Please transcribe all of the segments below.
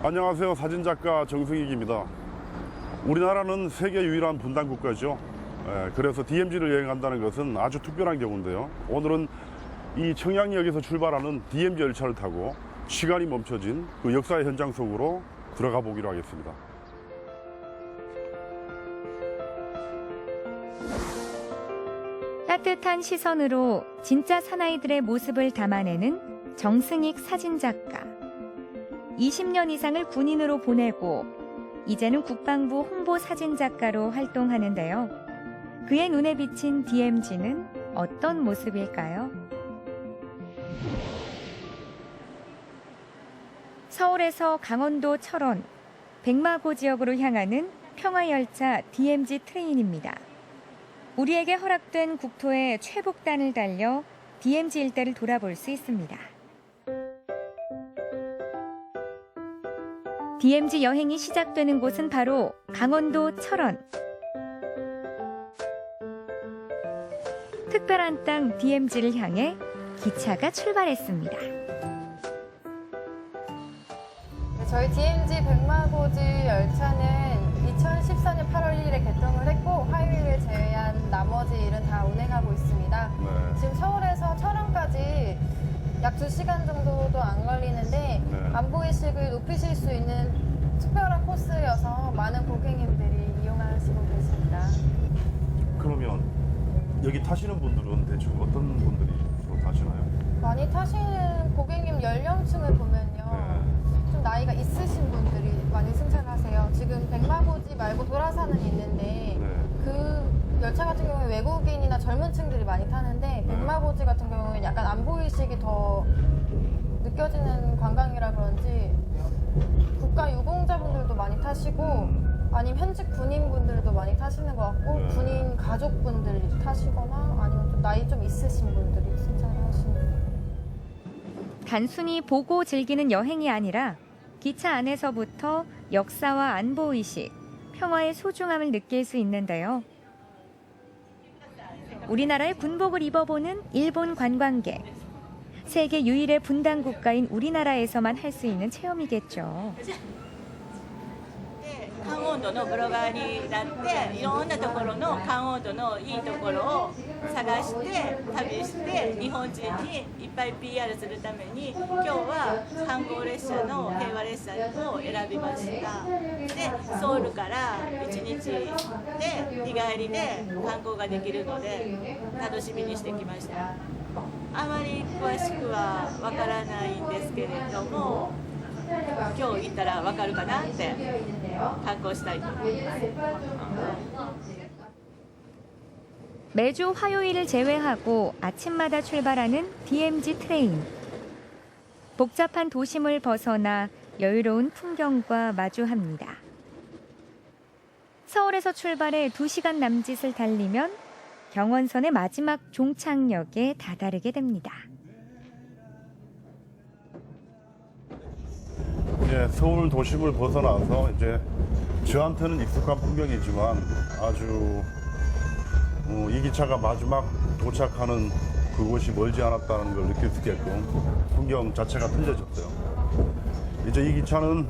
안녕하세요. 사진작가 정승익입니다. 우리나라는 세계 유일한 분단 국가죠. 그래서 DMZ를 여행한다는 것은 아주 특별한 경우인데요. 오늘은 이 청량리역에서 출발하는 DMZ 열차를 타고 시간이 멈춰진 그 역사의 현장 속으로 들어가 보기로 하겠습니다. 따뜻한 시선으로 진짜 사나이들의 모습을 담아내는 정승익 사진작가. 20년 이상을 군인으로 보내고 이제는 국방부 홍보 사진작가로 활동하는데요. 그의 눈에 비친 DMZ는 어떤 모습일까요? 서울에서 강원도 철원, 백마고 지역으로 향하는 평화열차 DMZ 트레인입니다. 우리에게 허락된 국토의 최북단을 달려 DMZ 일대를 돌아볼 수 있습니다. DMZ 여행이 시작되는 곳은 바로 강원도 철원. 특별한 땅 DMZ를 향해 기차가 출발했습니다. 저희 DMZ 백마고지 열차는 2014년 8월 1일에 개통을 했고 화요일을 제외한 나머지 일은 다 운행하고 있습니다. 네. 지금 서울에서 철원까지 약 2시간 정도도 안 걸리는데 안보의식을 높이실 수 있는 특별한 코스여서 많은 고객님들이 이용하시고 계십니다. 그러면 여기 타시는 분들은 대충 어떤 분들이 주로 타시나요? 많이 타시는 고객님 연령층을 보면요. 좀 나이가 있으신 분들이 많이 승차하세요. 지금 백마고지 말고 도라사는 있는데 그 열차 같은 경우에 외국인이나 젊은 층들이 많이 타는데 백마고지 같은 경우에는 약간 안보의식이 더 느껴지는 관광이라 그런지 국가 유공자분들도 많이 타시고 아니면 현직 군인분들도 많이 타시는 것 같고 군인 가족분들이 타시거나 아니면 좀 나이 좀 있으신 분들이 승차를 하시는. 단순히 보고 즐기는 여행이 아니라 기차 안에서부터 역사와 안보의식, 평화의 소중함을 느낄 수 있는데요. 우리나라의 군복을 입어보는 일본 관광객. 세계 유일의 분단 국가인 우리나라에서만 할 수 있는 체험이겠죠. 関温度のブロガーになっていろんなところの関温度のいいところを探して旅して日本人にいっぱい PR するために今日は観光列車の平和列車を選びました。でソウルから1日で日帰りで観光ができるので楽しみにしてきました。あまり詳しくはわからないんですけれども今日行ったらわかるかなって観光したいと思います。 매주 화요일을 제외하고 아침마다 출발하는 DMZ 트레인. 복잡한 도심을 벗어나 여유로운 풍경과 마주합니다. 서울에서 출발해 2시간 남짓을 달리면 경원선의 마지막 종착역에 다다르게 됩니다. 서울 도심을 벗어나서 이제 저한테는 익숙한 풍경이지만 아주 이 기차가 마지막 도착하는 그곳이 멀지 않았다는 걸 느낄 수 있게끔 풍경 자체가 틀려졌어요. 이제 이 기차는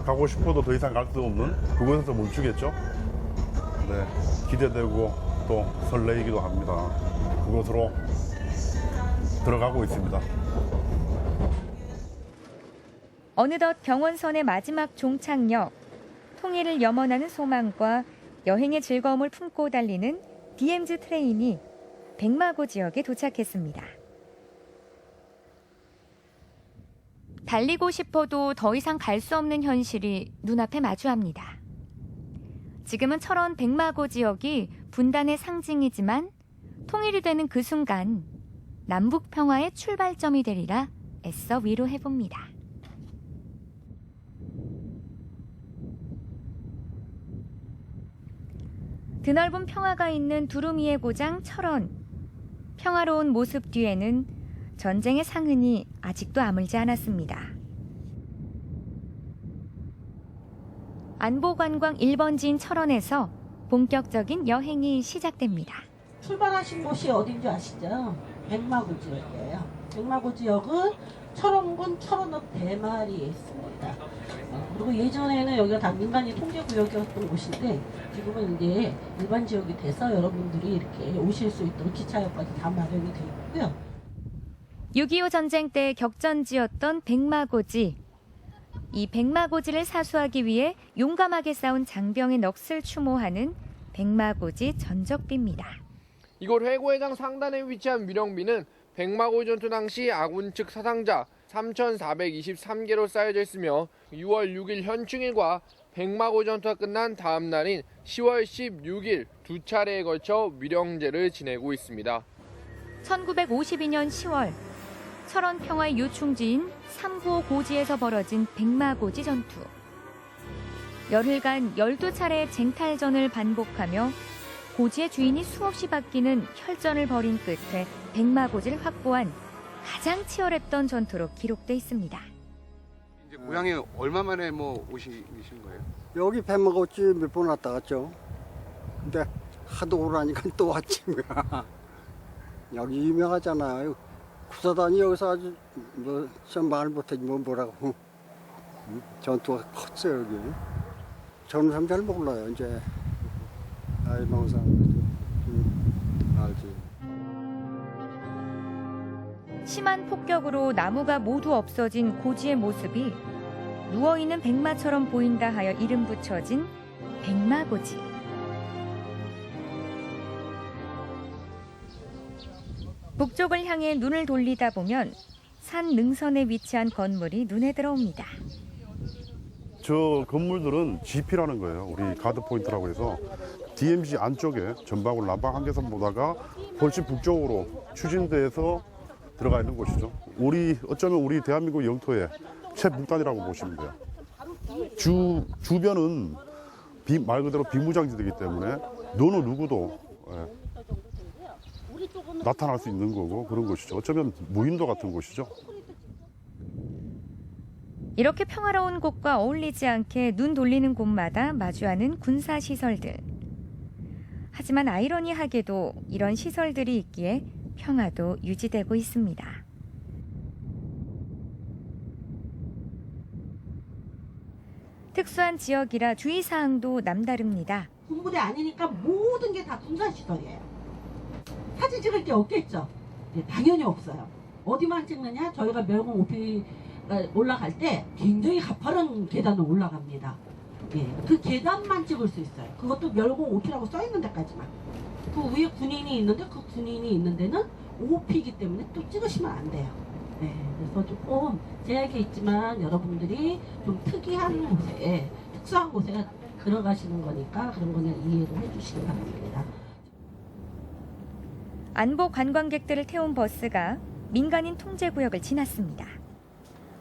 가고 싶어도 더 이상 갈 수 없는 그곳에서 멈추겠죠. 네, 기대되고 또 설레이기도 합니다. 그곳으로 들어가고 있습니다. 어느덧 경원선의 마지막 종착역, 통일을 염원하는 소망과 여행의 즐거움을 품고 달리는 DMZ 트레인이 백마고 지역에 도착했습니다. 달리고 싶어도 더 이상 갈 수 없는 현실이 눈앞에 마주합니다. 지금은 철원 백마고 지역이 분단의 상징이지만 통일이 되는 그 순간 남북 평화의 출발점이 되리라 애써 위로해봅니다. 드넓은 평화가 있는 두루미의 고장 철원. 평화로운 모습 뒤에는 전쟁의 상흔이 아직도 아물지 않았습니다. 안보관광 1번지인 철원에서 본격적인 여행이 시작됩니다. 출발하신 곳이 어딘지 아시죠? 백마고 지역이에요. 백마고 지역은 철원군 철원읍 대마리에 있습니다. 그리고 예전에는 여기가 다 민간인 통제구역이었던 곳인데 지금은 이제 일반 지역이 돼서 여러분들이 이렇게 오실 수 있도록 기차역까지 다 마련이 되어 있고요. 6.25 전쟁 때 격전지였던 백마고지. 이 백마고지를 사수하기 위해 용감하게 싸운 장병의 넋을 추모하는 백마고지 전적비입니다. 이곳 회고회장 상단에 위치한 위령비는 백마고지 전투 당시 아군 측 사상자 3,423개로 쌓여져 있으며 6월 6일 현충일과 백마고지 전투가 끝난 다음 날인 10월 16일 두 차례에 걸쳐 위령제를 지내고 있습니다. 1952년 10월 철원 평화의 요충지인 395 고지에서 벌어진 백마고지 전투. 열흘간 12차례의 쟁탈전을 반복하며 고지의 주인이 수없이 바뀌는 혈전을 벌인 끝에 백마고지를 확보한 가장 치열했던 전투로 기록돼 있습니다. 이제 고향에 얼마 만에 뭐 오신 거예요? 여기 백마고지 몇 번 왔다 갔죠. 근데 하도 오라니까 또 왔지 뭐야. 여기 유명하잖아요. 구사단이 여기서 아주 뭐좀 말 못하지 뭐라고. 전투가 컸어요 여기. 젊은 사람 잘 몰라요 이제. 나이 먹은 사람들도 알지. 심한 폭격으로 나무가 모두 없어진 고지의 모습이 누워있는 백마처럼 보인다 하여 이름 붙여진 백마고지. 북쪽을 향해 눈을 돌리다 보면 산 능선에 위치한 건물이 눈에 들어옵니다. 저 건물들은 GP라는 거예요. 우리 가드 포인트라고 해서 DMZ 안쪽에 전방울 남방 한계선 보다가 훨씬 북쪽으로 추진돼서 들어가 있는 곳이죠. 어쩌면 우리 대한민국 영토의 최북단이라고 보시면 돼요. 주변은 말 그대로 비무장지대이기 때문에 어느 누구도 나타날 수 있는 거고 그런 곳이죠. 어쩌면 무인도 같은 곳이죠. 이렇게 평화로운 곳과 어울리지 않게 눈 돌리는 곳마다 마주하는 군사시설들. 하지만 아이러니하게도 이런 시설들이 있기에 평화도 유지되고 있습니다. 특수한 지역이라 주의사항도 남다릅니다. 군부대 아니니까 모든 게 다 군사시설이에요. 사진 찍을 게 없겠죠? 네, 당연히 없어요. 어디만 찍느냐? 저희가 멸공 오피 올라갈 때 굉장히 가파른 계단을 올라갑니다. 예, 그 계단만 찍을 수 있어요. 그것도 멸공 오피라고 써 있는 데까지만. 그 위에 군인이 있는데 그 군인이 있는 데는 오피이기 때문에 또 찍으시면 안 돼요. 네, 그래서 조금 제약이 있지만 여러분들이 좀 특이한 곳에, 특수한 곳에 들어가시는 거니까 그런 거는 이해를 해주시기 바랍니다. 안보 관광객들을 태운 버스가 민간인 통제구역을 지났습니다.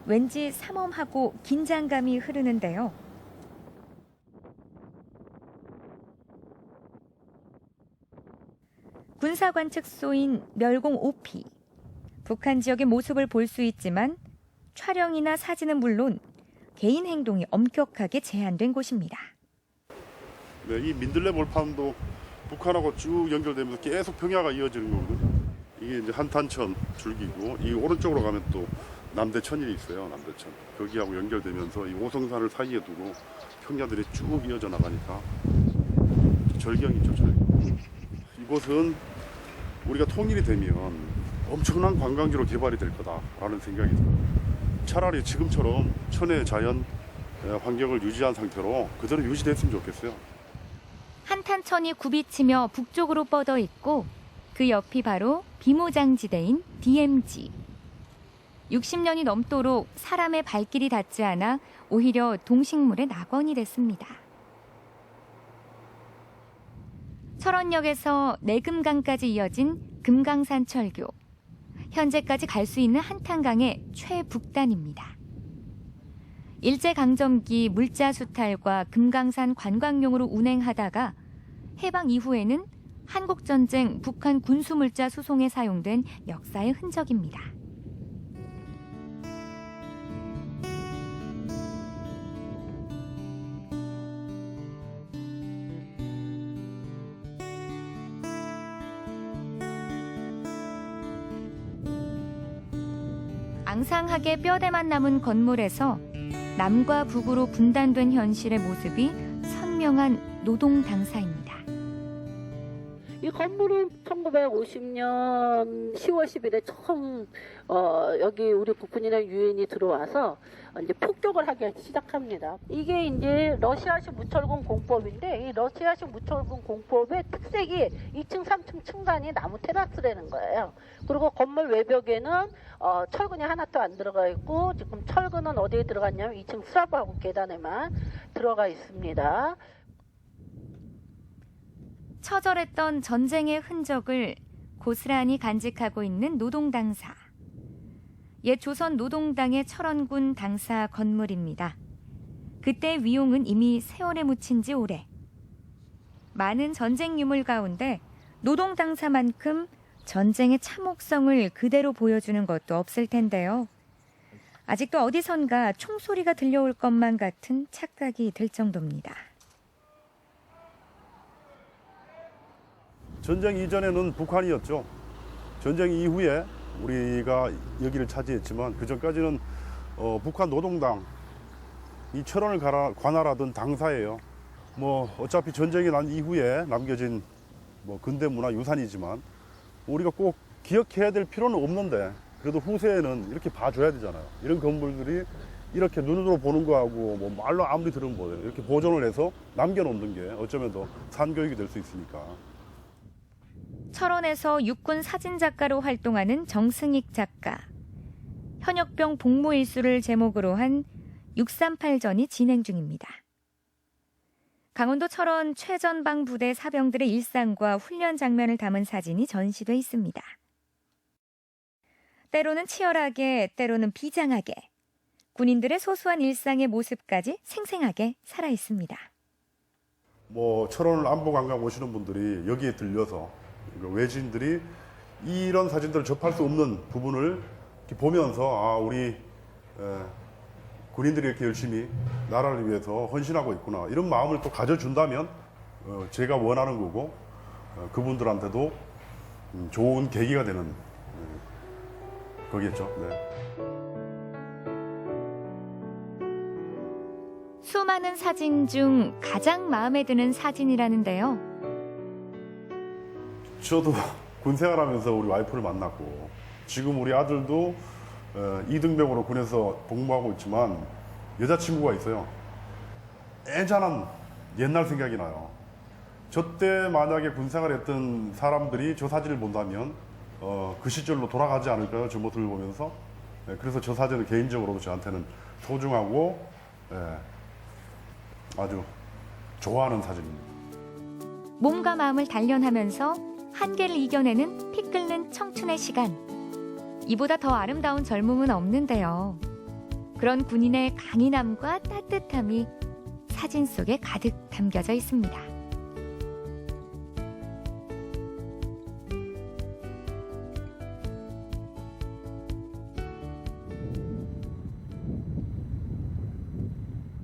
왠지 삼엄하고 긴장감이 흐르는데요. 군사관측소인 멸공 OP. 북한 지역의 모습을 볼 수 있지만 촬영이나 사진은 물론 개인 행동이 엄격하게 제한된 곳입니다. 네, 이 민들레 몰판도 북한하고 쭉 연결되면서 계속 평야가 이어지는 거거든요. 이게 이제 한탄천 줄기고 이 오른쪽으로 가면 또 남대천이 있어요. 남대천. 거기하고 연결되면서 이 오성산을 사이에 두고 평야들이 쭉 이어져 나가니까 절경이죠, 절경. 이곳은 우리가 통일이 되면 엄청난 관광지로 개발이 될 거다라는 생각이 들어요. 차라리 지금처럼 천혜의 자연 환경을 유지한 상태로 그대로 유지됐으면 좋겠어요. 한탄천이 굽이치며 북쪽으로 뻗어 있고 그 옆이 바로 비무장지대인 DMZ. 60년이 넘도록 사람의 발길이 닿지 않아 오히려 동식물의 낙원이 됐습니다. 철원역에서 내금강까지 이어진 금강산 철교. 현재까지 갈 수 있는 한탄강의 최북단입니다. 일제강점기 물자 수탈과 금강산 관광용으로 운행하다가 해방 이후에는 한국전쟁 북한 군수물자 수송에 사용된 역사의 흔적입니다. 앙상하게 뼈대만 남은 건물에서 남과 북으로 분단된 현실의 모습이 선명한 노동 당사입니다. 이 건물은 1950년 10월 10일에 처음 여기 우리 북군이나 유엔이 들어와서 이제 폭격을 하기 시작합니다. 이게 이제 러시아식 무철근 공법인데 이 러시아식 무철근 공법의 특색이 2층, 3층 층간이 나무 테라스라는 거예요. 그리고 건물 외벽에는 철근이 하나도 안 들어가 있고 지금 철근은 어디에 들어갔냐면 2층 슬라브하고 계단에만 들어가 있습니다. 처절했던 전쟁의 흔적을 고스란히 간직하고 있는 노동당사. 옛 조선 노동당의 철원군 당사 건물입니다. 그때 위용은 이미 세월에 묻힌 지 오래. 많은 전쟁 유물 가운데 노동당사만큼 전쟁의 참혹성을 그대로 보여주는 것도 없을 텐데요. 아직도 어디선가 총소리가 들려올 것만 같은 착각이 들 정도입니다. 전쟁 이전에는 북한이었죠. 전쟁 이후에 우리가 여기를 차지했지만 그 전까지는 북한 노동당, 이 철원을 관할하던 당사예요. 뭐 어차피 전쟁이 난 이후에 남겨진 뭐 근대 문화 유산이지만 우리가 꼭 기억해야 될 필요는 없는데 그래도 후세에는 이렇게 봐줘야 되잖아요. 이런 건물들이 이렇게 눈으로 보는 거하고 뭐 말로 아무리 들으면 뭐예요. 이렇게 보존을 해서 남겨놓는 게 어쩌면 더 산교육이 될 수 있으니까. 철원에서 육군 사진작가로 활동하는 정승익 작가. 현역병 복무 일수를 제목으로 한 638전이 진행 중입니다. 강원도 철원 최전방 부대 사병들의 일상과 훈련 장면을 담은 사진이 전시돼 있습니다. 때로는 치열하게, 때로는 비장하게, 군인들의 소소한 일상의 모습까지 생생하게 살아 있습니다. 뭐 철원을 안보관광 오시는 분들이 여기에 들려서 외지인들이 이런 사진들을 접할 수 없는 부분을 이렇게 보면서 우리 군인들이 이렇게 열심히 나라를 위해서 헌신하고 있구나 이런 마음을 또 가져준다면 제가 원하는 거고 그분들한테도 좋은 계기가 되는 거겠죠. 네. 수많은 사진 중 가장 마음에 드는 사진이라는데요. 저도 군 생활하면서 우리 와이프를 만났고 지금 우리 아들도 이등병으로 군에서 복무하고 있지만 여자친구가 있어요. 애잔한 옛날 생각이 나요. 저 때 만약에 군 생활했던 사람들이 저 사진을 본다면 그 시절로 돌아가지 않을까요? 저 모습을 보면서. 그래서 저 사진은 개인적으로 저한테는 소중하고 아주 좋아하는 사진입니다. 몸과 마음을 단련하면서 한계를 이겨내는 피 끓는 청춘의 시간. 이보다 더 아름다운 젊음은 없는데요. 그런 군인의 강인함과 따뜻함이 사진 속에 가득 담겨져 있습니다.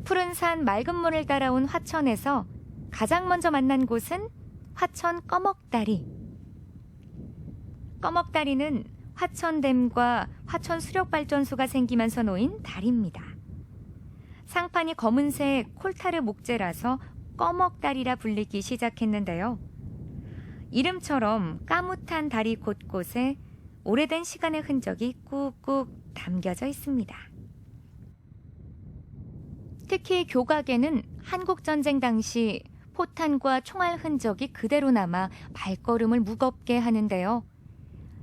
푸른 산 맑은 물을 따라온 화천에서 가장 먼저 만난 곳은 화천 꺼먹다리. 꺼먹다리는 화천댐과 화천 수력발전소가 생기면서 놓인 다리입니다. 상판이 검은색 콜타르 목재라서 꺼먹다리라 불리기 시작했는데요. 이름처럼 까뭇한 다리 곳곳에 오래된 시간의 흔적이 꾹꾹 담겨져 있습니다. 특히 교각에는 한국전쟁 당시 포탄과 총알 흔적이 그대로 남아 발걸음을 무겁게 하는데요.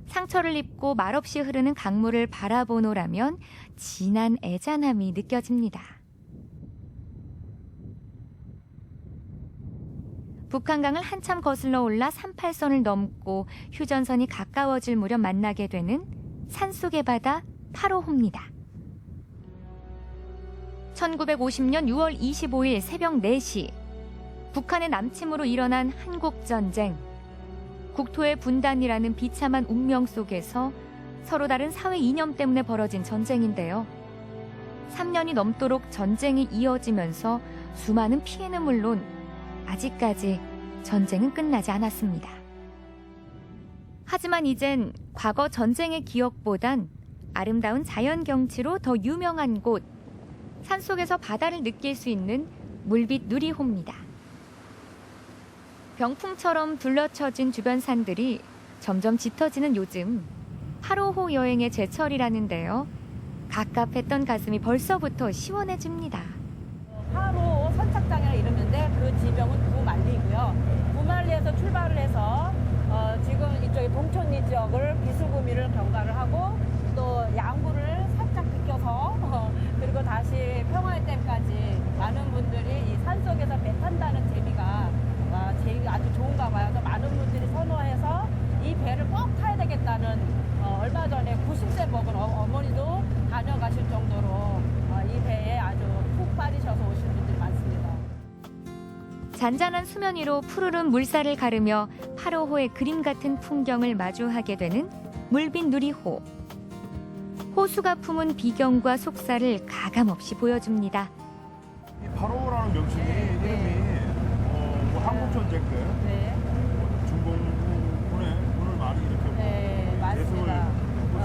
상처를 입고 말없이 흐르는 강물을 바라보노라면 진한 애잔함이 느껴집니다. 북한강을 한참 거슬러 올라 38선을 넘고 휴전선이 가까워질 무렵 만나게 되는 산속의 바다 8호호입니다. 1950년 6월 25일 새벽 4시 북한의 남침으로 일어난 한국전쟁. 국토의 분단이라는 비참한 운명 속에서 서로 다른 사회 이념 때문에 벌어진 전쟁인데요. 3년이 넘도록 전쟁이 이어지면서 수많은 피해는 물론 아직까지 전쟁은 끝나지 않았습니다. 하지만 이젠 과거 전쟁의 기억보단 아름다운 자연 경치로 더 유명한 곳, 산속에서 바다를 느낄 수 있는 물빛 누리호입니다. 병풍처럼 둘러쳐진 주변 산들이 점점 짙어지는 요즘 8호호 여행의 제철이라는데요. 갑갑했던 가슴이 벌써부터 시원해집니다. 8호 선착장이라 이러는데 그 지명은 구만리고요. 구만리에서 출발을 해서 지금 이쪽에 동천리 지역을 비수구미를 경과를 하고 또 양구를 살짝 비껴서 그리고 다시 평화의 댐까지 많은 분들이 이 산속에서 배 탄다는 재미가 아주 좋은가 봐요. 그래서 많은 분들이 선호해서 이 배를 꼭 타야 되겠다는 얼마 전에 90세 먹은 어머니도 다녀가실 정도로 이 배에 아주 푹 빠지셔서 오신 분들이 많습니다. 잔잔한 수면 위로 푸르른 물살을 가르며 8호호의 그림 같은 풍경을 마주하게 되는 물빛 누리호. 호수가 품은 비경과 속살을 가감없이 보여줍니다. 이 8호라는 명칭이 이름이 뭐 한국 전쟁 때 네, 중공군의 군을 많이 이렇게 네 맞습니다.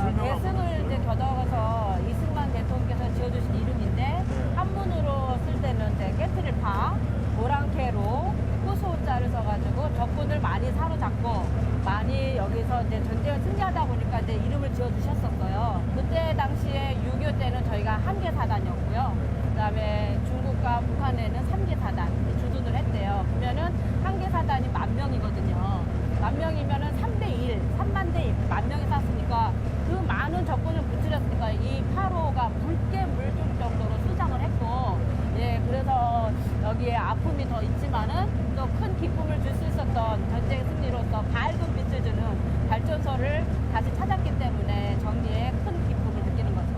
설명하고 대승을 이제 겨뤄서 이승만 대통령께서 지어주신 이름인데 한문으로 쓸 때는 이제 깨트릴파, 오랑캐로 호수자를 써가지고 적군을 많이 사로잡고 많이 여기서 이제 전쟁을 승리하다 보니까 이제 이름을 지어주셨었어요. 그때 당시에 6.25 때는 저희가 한개 사단이었고요. 그다음에 중국과 북한에는 3개 사단 주둔을 했대요. 그러면은 한개 사단이 10,000명이거든요. 10,000명이면은 3대1, 3만 대 1, 10,000명이 쐈으니까 그 많은 적군을 무찌렀으니까 이 8호가 붉게 물줄 정도로 수장을 했고, 예, 그래서 여기에 아픔이 더 있지만은 또 큰 기쁨을 줄 수 있었던 전쟁 승리로서 밝은 빛을 주는 발전소를 다시 찾았기 때문에 전기에 큰 기쁨을 느끼는 거죠.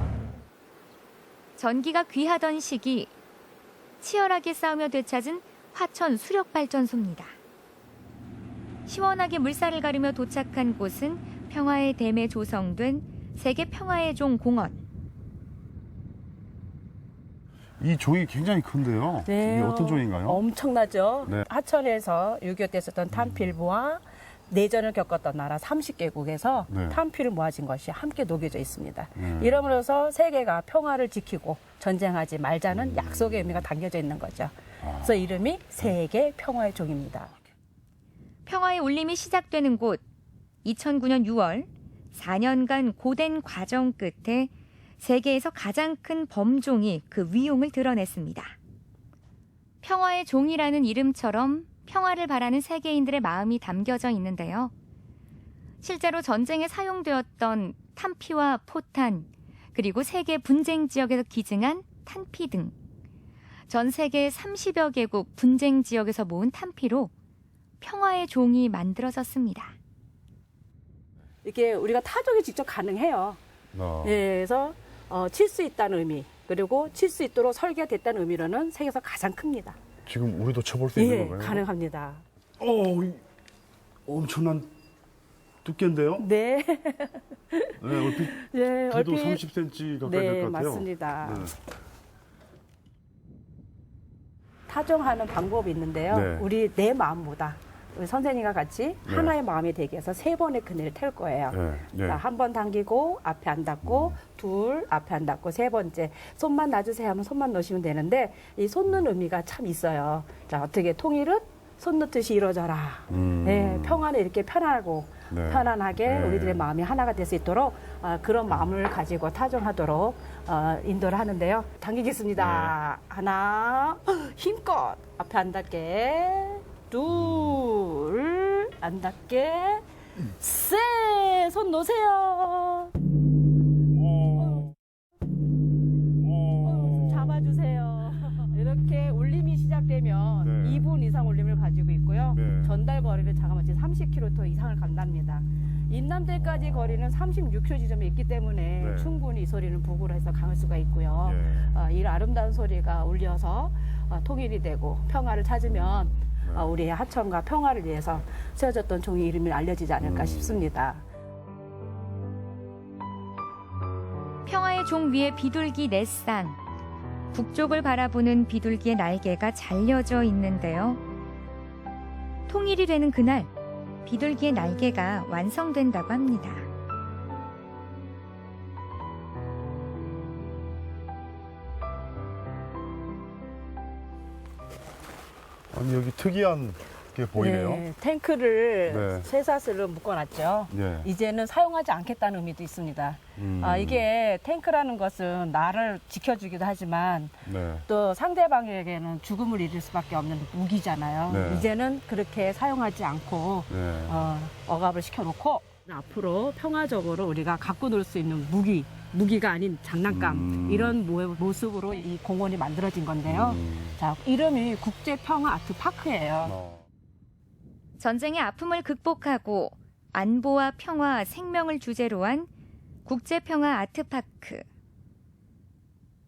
전기가 귀하던 시기 치열하게 싸우며 되찾은 화천 수력발전소입니다. 시원하게 물살을 가르며 도착한 곳은 평화의 댐에 조성된 세계 평화의 종 공원. 이 종이 굉장히 큰데요. 네, 이게 어떤 종인가요? 엄청나죠. 네. 하천에서 6.25 때 썼던 탄필부와 내전을 겪었던 나라 30개국에서 네. 탄필을 모아진 것이 함께 녹여져 있습니다. 이러므로서 세계가 평화를 지키고 전쟁하지 말자는 약속의 의미가 담겨져 있는 거죠. 그래서 이름이 세계 평화의 종입니다. 평화의 울림이 시작되는 곳 2009년 6월 4년간 고된 과정 끝에 세계에서 가장 큰 범종이 그 위용을 드러냈습니다. 평화의 종이라는 이름처럼 평화를 바라는 세계인들의 마음이 담겨져 있는데요. 실제로 전쟁에 사용되었던 탄피와 포탄, 그리고 세계 분쟁 지역에서 기증한 탄피 등 전 세계 30여 개국 분쟁 지역에서 모은 탄피로 평화의 종이 만들어졌습니다. 이게 우리가 타종이 직접 가능해요. 예, 그래서 칠 수 있다는 의미, 그리고 칠 수 있도록 설계가 됐다는 의미로는 세계에서 가장 큽니다. 지금 우리도 쳐볼 수 있는 예, 건가요? 가능합니다. 엄청난 두께인데요? 네. 네, 얼핏 예, 그래도 얼핏 30cm 가까이 네, 될 것 같아요. 맞습니다. 네. 타종하는 방법이 있는데요. 네. 우리 내 마음보다 우리 선생님과 같이 네. 하나의 마음이 되기 위해서 3번의 그늘을 텔 거예요. 네. 한 번 당기고 앞에 안 닿고 둘 앞에 안 닿고 세 번째 손만 놔주세요 하면 손만 넣으시면 되는데 이 손 넣는 의미가 참 있어요. 자, 어떻게 통일은 손 넣듯이 이루어져라. 네, 평화는 이렇게 편하고 네. 편안하게 네. 우리들의 마음이 하나가 될 수 있도록 그런 마음을 가지고 타종하도록 인도를 하는데요. 당기겠습니다. 네. 하나, 힘껏 앞에 안 닿게, 둘, 안 닿게, 셋, 손 놓으세요. 잡아주세요. 이렇게 울림이 시작되면 네. 2분 이상 울림을 가지고 있고요. 네. 전달 거리를 자그마치 30km 이상을 간답니다. 인남대까지 거리는 36km 지점에 있기 때문에 네. 충분히 이 소리는 북으로 해서 강할 수가 있고요. 예. 이 아름다운 소리가 울려서 통일이 되고 평화를 찾으면 우리 하천과 평화를 위해서 세워졌던 종의 이름이 알려지지 않을까 싶습니다. 평화의 종 위에 비둘기 4쌍. 북쪽을 바라보는 비둘기의 날개가 잘려져 있는데요. 통일이 되는 그날 비둘기의 날개가 완성된다고 합니다. 아니, 여기 특이한 게 보이네요. 네, 탱크를 네. 쇠사슬로 묶어놨죠. 네. 이제는 사용하지 않겠다는 의미도 있습니다. 이게 탱크라는 것은 나를 지켜주기도 하지만 네. 또 상대방에게는 죽음을 이를 수밖에 없는 무기잖아요. 네. 이제는 그렇게 사용하지 않고 네. 억압을 시켜놓고 앞으로 평화적으로 우리가 갖고 놀 수 있는 무기가 아닌 장난감 이런 모습으로 이 공원이 만들어진 건데요. 자, 이름이 국제평화 아트파크예요. 전쟁의 아픔을 극복하고 안보와 평화, 생명을 주제로 한 국제평화 아트파크.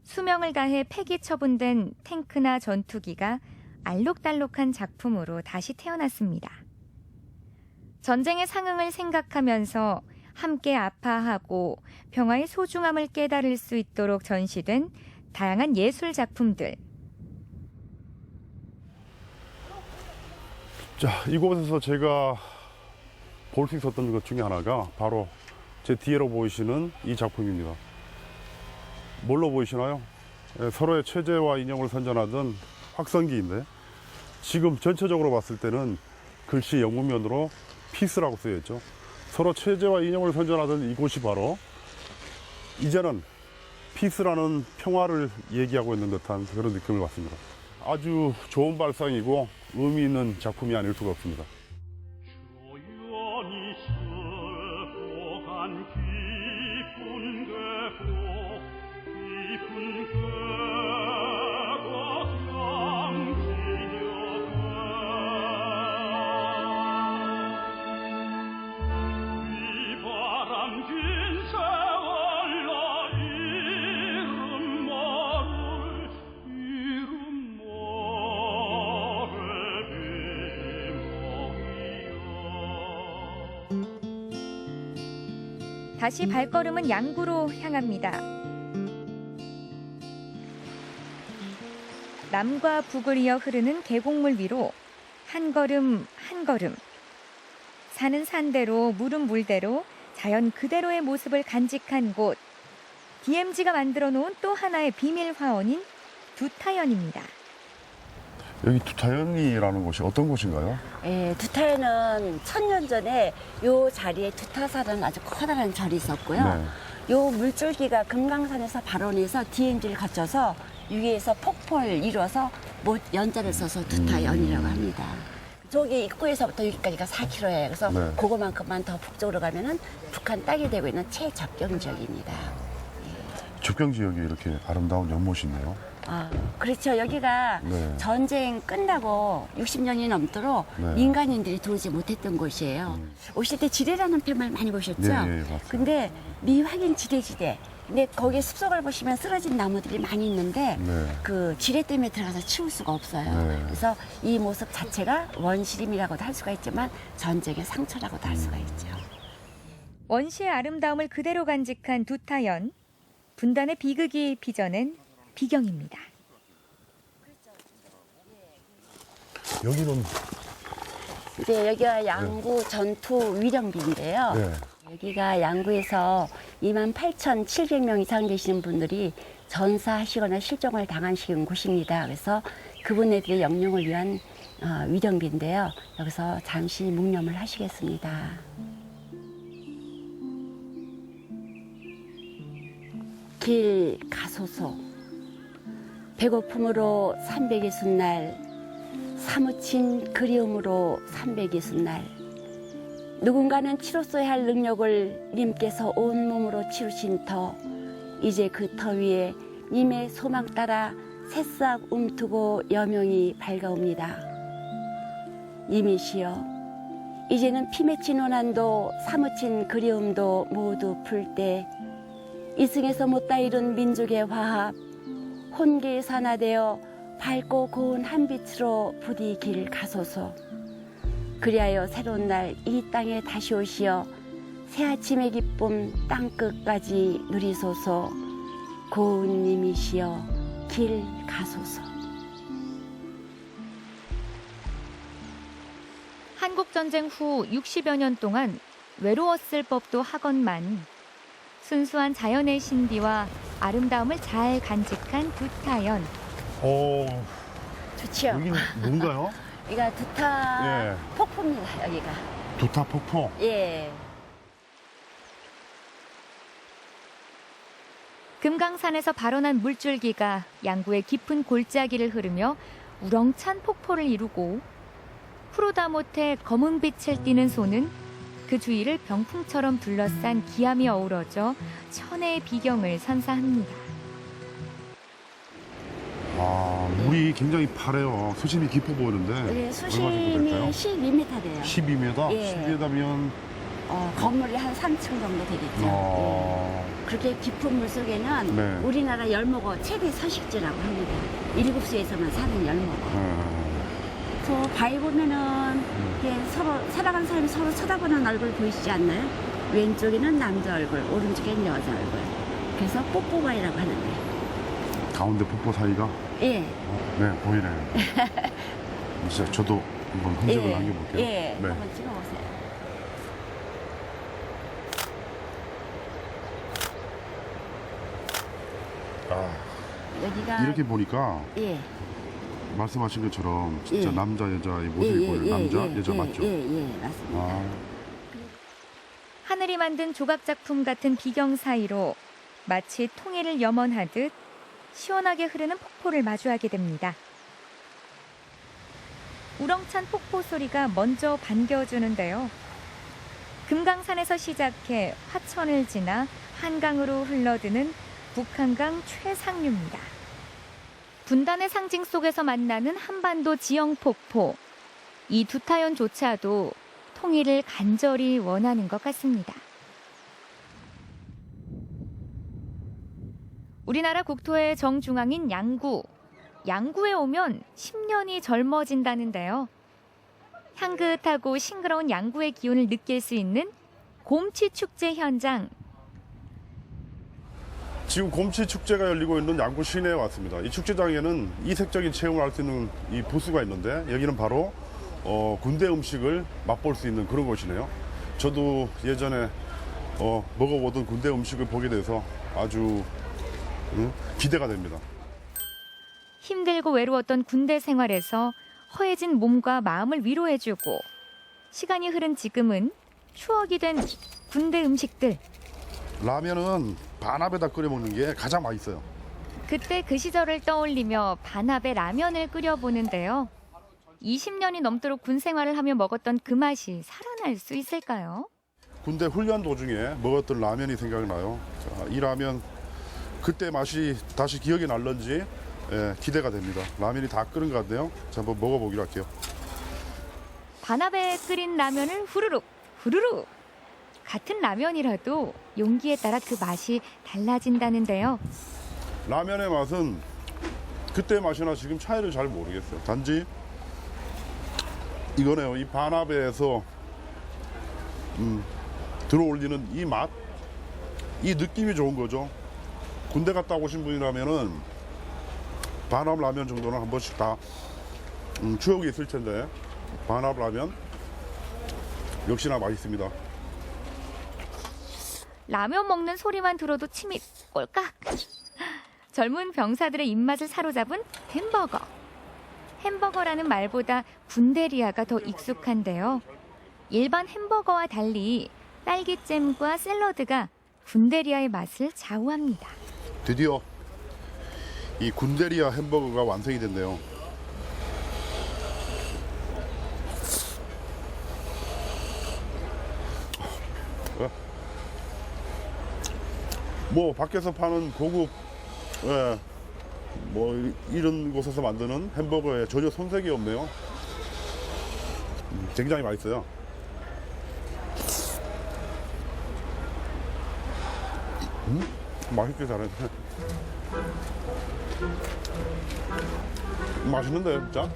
수명을 다해 폐기 처분된 탱크나 전투기가 알록달록한 작품으로 다시 태어났습니다. 전쟁의 상응을 생각하면서 함께 아파하고 평화의 소중함을 깨달을 수 있도록 전시된 다양한 예술 작품들. 자, 이곳에서 제가 볼 수 있었던 것 중에 하나가 바로 제 뒤로 보이시는 이 작품입니다. 뭘로 보이시나요? 서로의 체제와 이념을 선전하던 확성기인데 지금 전체적으로 봤을 때는 글씨 영문면으로 피스라고 쓰여 있죠. 서로 체제와 이념을 선전하던 이곳이 바로 이제는 피스라는 평화를 얘기하고 있는 듯한 그런 느낌을 받습니다. 아주 좋은 발상이고 의미 있는 작품이 아닐 수가 없습니다. 조연히 슬퍼간 깊은 괴고 깊은 괴고 향지려가 위바람 긴 세월 나 이름 모를 다시 발걸음은 양구로 향합니다. 남과 북을 이어 흐르는 계곡물 위로 한 걸음 한 걸음. 산은 산대로 물은 물대로 자연 그대로의 모습을 간직한 곳. DMZ가 만들어 놓은 또 하나의 비밀 화원인 두타연입니다. 여기 두타연이라는 곳이 어떤 곳인가요? 예, 두타연은 1000년 전에 요 자리에 두타사라는 아주 커다란 절이 있었고요. 네. 요 물줄기가 금강산에서 발원해서 DMZ를 거쳐서 위에서 폭포를 이루어서 연자를 써서 두타연이라고 합니다. 저기 입구에서부터 여기까지가 4km예요. 그래서 네. 그거만큼만 더 북쪽으로 가면은 북한 땅이 되고 있는 최접경 지역입니다. 접경 지역에 이렇게 아름다운 연못이 있네요. 아, 그렇죠. 여기가 네. 전쟁 끝나고 60년이 넘도록 네. 민간인들이 들어오지 못했던 곳이에요. 오실 때 지대라는 표현을 많이 보셨죠? 네, 네, 맞습니다. 근데 미확인 지대. 근데 거기에 숲속을 보시면 쓰러진 나무들이 많이 있는데 네. 그 지뢰 때문에 들어가서 치울 수가 없어요. 네. 그래서 이 모습 자체가 원시림이라고도 할 수가 있지만 전쟁의 상처라고도 할 수가 있죠. 원시의 아름다움을 그대로 간직한 두타연. 분단의 비극이 빚어낸 비경입니다. 여기는 네, 여기가 양구 전투 위령비인데요. 네. 여기가 양구에서 28,700명 이상 되시는 분들이 전사하시거나 실종을 당하신 곳입니다. 그래서 그분들의 영령을 위한 위령비인데요. 여기서 잠시 묵념을 하시겠습니다. 길 가소서 배고픔으로 360날 사무친 그리움으로 360날 누군가는 치렀어야 할 능력을 님께서 온몸으로 치루신 터 이제 그 터 위에 님의 소망 따라 새싹 움트고 여명이 밝아옵니다. 님이시여 이제는 피 맺힌 원한도 사무친 그리움도 모두 풀 때 이승에서 못다 이룬 민족의 화합 혼기 산화되어 밝고 고운 한 빛으로 부디 길 가소서. 그리하여 새로운 날 이 땅에 다시 오시어 새 아침의 기쁨 땅끝까지 누리소서. 고운 님이시여 길 가소서. 한국전쟁 후 60여 년 동안 외로웠을 법도 하건만 순수한 자연의 신비와 아름다움을 잘 간직한 두타연. 좋죠. 여기는 뭔가요? 이거 두타 예. 폭포입니다, 여기가. 두타 폭포. 예. 금강산에서 발원한 물줄기가 양구의 깊은 골짜기를 흐르며 우렁찬 폭포를 이루고 푸르다 못해 검은 빛을 띠는 소는 그 주위를 병풍처럼 둘러싼 기암이 어우러져 천혜의 비경을 선사합니다. 아, 물이 굉장히 파래요. 수심이 깊어 보이는데. 예, 얼마 수심이 정도 될까요? 12m 돼요. 12m? 예. 12m면 건물이 한 3층 정도 되겠죠. 예. 그렇게 깊은 물 속에는 네. 우리나라 열목어 최대 서식지라고 합니다. 일곱수에서만 사는 열목어. 저 바위 보면은 이렇게 서로 살아가는 사람이 서로 쳐다보는 얼굴 보이시지 않나요? 왼쪽에는 남자 얼굴, 오른쪽에는 여자 얼굴. 그래서 뽀뽀바위라고 하는데. 가운데 폭포 사이가? 예. 네, 보이네요. 진짜 저도 한번 흔적을 남겨볼게요. 예. 네. 한번 찍어보세요. 아, 여기가 이렇게 보니까 예. 말씀하신 것처럼 진짜 예. 남자 여자의 모습이 보여요. 남자 여자 맞죠? 예, 맞습니다. 아, 하늘이 만든 조각작품 같은 비경 사이로 마치 통일을 염원하듯 시원하게 흐르는 폭포를 마주하게 됩니다. 우렁찬 폭포 소리가 먼저 반겨주는데요. 금강산에서 시작해 화천을 지나 한강으로 흘러드는 북한강 최상류입니다. 분단의 상징 속에서 만나는 한반도 지형폭포. 이 두타연조차도 통일을 간절히 원하는 것 같습니다. 우리나라 국토의 정중앙인 양구. 양구에 오면 10년이 젊어진다는데요. 향긋하고 싱그러운 양구의 기운을 느낄 수 있는 곰치 축제 현장. 지금 곰치 축제가 열리고 있는 양구 시내에 왔습니다. 이 축제장에는 이색적인 체험을 할 수 있는 이 부스가 있는데 여기는 바로 군대 음식을 맛볼 수 있는 그런 곳이네요. 저도 예전에 먹어보던 군대 음식을 보게 돼서 아주 기대가 됩니다. 힘들고 외로웠던 군대 생활에서 허해진 몸과 마음을 위로해주고 시간이 흐른 지금은 추억이 된 군대 음식들. 라면은 반합에다 끓여 먹는 게 가장 맛있어요. 그때 그 시절을 떠올리며 반합에 라면을 끓여보는데요. 20년이 넘도록 군 생활을 하며 먹었던 그 맛이 살아날 수 있을까요? 군대 훈련 도중에 먹었던 라면이 생각이 나요. 자, 이 라면 그때 맛이 다시 기억이 날런지 기대가 됩니다. 라면이 다 끓은 것 같네요. 자, 한번 먹어보기로 할게요. 반합에 끓인 라면을 후루룩 후루룩. 같은 라면이라도 용기에 따라 그 맛이 달라진다는데요. 라면의 맛은 그때 맛이나 지금 차이를 잘 모르겠어요. 단지 이거네요. 이 반합에서 들어올리는 이 맛, 이 느낌이 좋은 거죠. 군대 갔다 오신 분이라면은 반합 라면 정도는 한 번씩 다 추억이 있을 텐데 반합 라면 역시나 맛있습니다. 라면 먹는 소리만 들어도 침이 꼴깍. 젊은 병사들의 입맛을 사로잡은 햄버거. 햄버거라는 말보다 군대리아가 더 익숙한데요. 일반 햄버거와 달리 딸기잼과 샐러드가 군대리아의 맛을 좌우합니다. 드디어 이 군대리아 햄버거가 완성이 됐네요. 뭐 밖에서 파는 고급 뭐 이런 곳에서 만드는 햄버거에 전혀 손색이 없네요. 굉장히 맛있어요. 맛있게 잘했네. 맛있는데 진짜.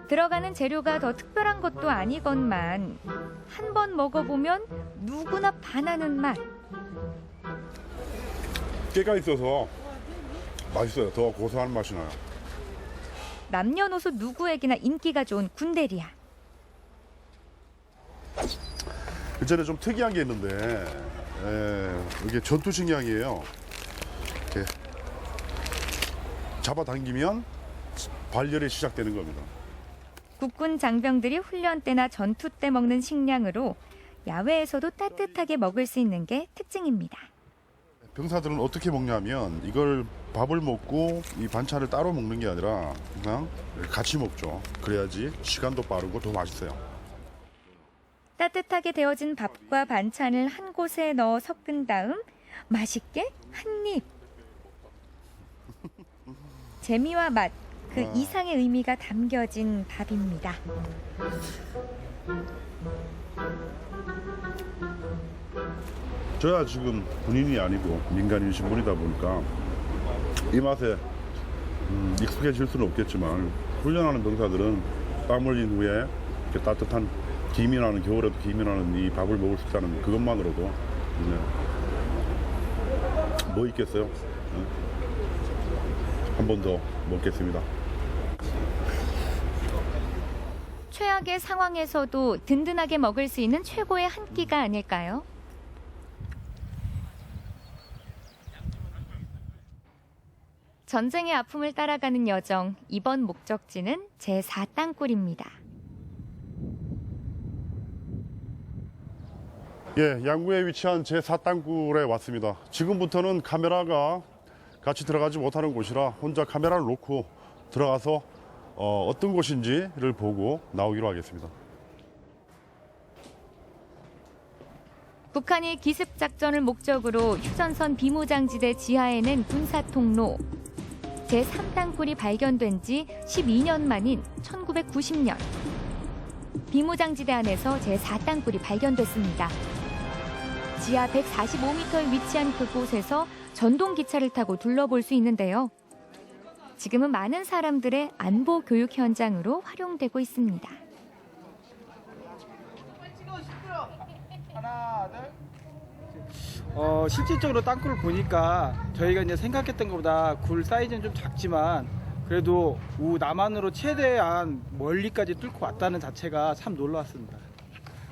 들어가는 재료가 더 특별한 것도 아니건만 한 번 먹어보면 누구나 반하는 맛. 깨가 있어서 맛있어요. 더 고소한 맛이 나요. 남녀노소 누구에게나 인기가 좋은 군대리아. 그 전에 좀 특이한 게 있는데 이게 전투식량이에요. 이렇게 잡아당기면 발열이 시작되는 겁니다. 국군 장병들이 훈련 때나 전투 때 먹는 식량으로 야외에서도 따뜻하게 먹을 수 있는 게 특징입니다. 병사들은 어떻게 먹냐면 이걸 밥을 먹고 이 반찬을 따로 먹는 게 아니라 그냥 같이 먹죠. 그래야지 시간도 빠르고 더 맛있어요. 따뜻하게 데워진 밥과 반찬을 한 곳에 넣어 섞은 다음 맛있게 한 입. 재미와 맛, 그 이상의 의미가 담겨진 밥입니다. 저야 지금 군인이 아니고 민간인 신분이다 보니까 이 맛에 익숙해질 수는 없겠지만 훈련하는 병사들은 땀 흘린 후에 이렇게 따뜻한 김이 나는 겨울에도 김이 나는 이 밥을 먹을 수 있다는 그것만으로도 뭐 있겠어요? 한 번 더 먹겠습니다. 최악의 상황에서도 든든하게 먹을 수 있는 최고의 한 끼가 아닐까요? 전쟁의 아픔을 따라가는 여정, 이번 목적지는 제4땅굴입니다. 예, 양구에 위치한 제4땅굴에 왔습니다. 지금부터는 카메라가 같이 들어가지 못하는 곳이라 혼자 카메라를 놓고 들어가서 어떤 곳인지를 보고 나오기로 하겠습니다. 북한이 기습작전을 목적으로 휴전선 비무장지대 지하에는 군사통로, 제3땅굴이 발견된 지 12년 만인 1990년. 비무장지대 안에서 제4땅굴이 발견됐습니다. 지하 145m에 위치한 그곳에서 전동기차를 타고 둘러볼 수 있는데요. 지금은 많은 사람들의 안보 교육 현장으로 활용되고 있습니다. 하나, 둘. 실질적으로 땅굴을 보니까 저희가 이제 생각했던 것보다 굴 사이즈는 좀 작지만 그래도 남한으로 최대한 멀리까지 뚫고 왔다는 자체가 참 놀라웠습니다.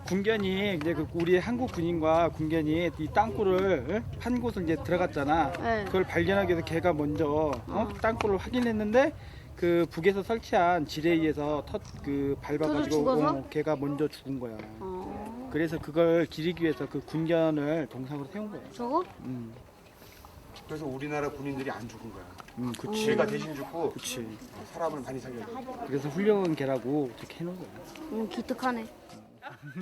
군견이 이제 우리 한국 군인과 군견이 이 땅굴을 한 곳을 이제 들어갔잖아. 네. 그걸 발견하기 위해서 걔가 먼저 땅굴을 확인했는데 그 북에서 설치한 지뢰에 의해서 밟아가지고 걔가 먼저 죽은 거야. 그래서 그걸 기리기 위해서 그 군견을 동상으로 세운 거야. 저거? 그래서 우리나라 군인들이 안 죽은 거야. 그치. 걔가 대신 죽고 그치. 사람을 많이 살려. 그래서 훌륭한 개라고 이렇게 해놓은 거야. 기특하네.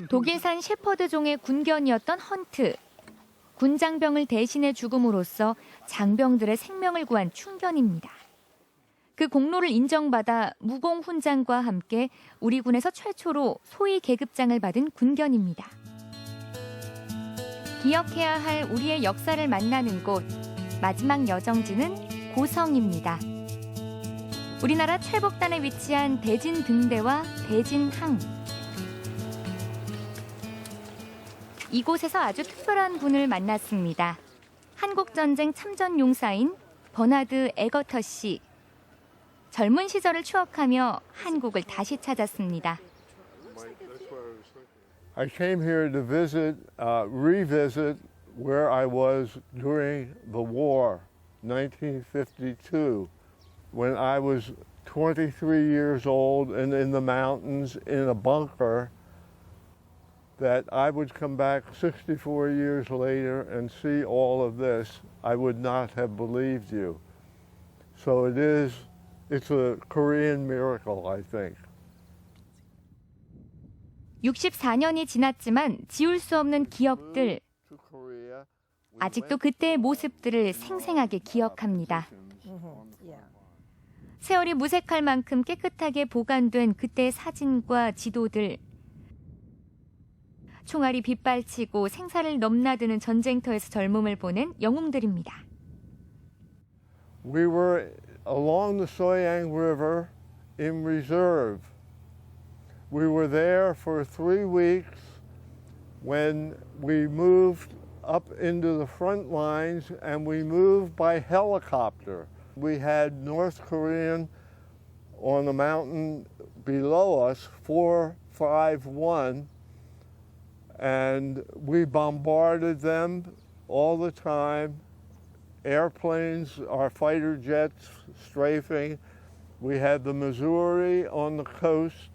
독일산 shepherd종의 군견이었던 헌트. 군장병을 대신해 죽음으로써 장병들의 생명을 구한 충견입니다. 그 공로를 인정받아 무공훈장과 함께 우리 군에서 최초로 소위 계급장을 받은 군견입니다. 기억해야 할 우리의 역사를 만나는 곳, 마지막 여정지는 고성입니다. 우리나라 최북단에 위치한 대진등대와 대진항. 이곳에서 아주 특별한 분을 만났습니다. 한국전쟁 참전용사인 버나드 에거터 씨. 젊은 시절을 추억하며 한국을 다시 찾았습니다. I came here to revisit where I was during the war, 1952, when I was 23 years old and in the mountains in a bunker, that I would come back 64 years later and see all of this. I would not have believed you. So it's a Korean miracle, I think. 64년이 지났지만 지울 수 없는 기억들. 아직도 그때의 모습들을 생생하게 기억합니다. 세월이 무색할 만큼 깨끗하게 보관된 그때의 사진과 지도들. 총알이 빗발치고 생사를 넘나드는 전쟁터에서 젊음을 보낸 영웅들입니다. We were along the Soyang River in reserve. We were there for 3 weeks when we moved up into the front lines and we moved by helicopter. We had North Korean on the mountain below us, 451, and we bombarded them all the time. Airplanes, our fighter jets strafing. We had the Missouri on the coast,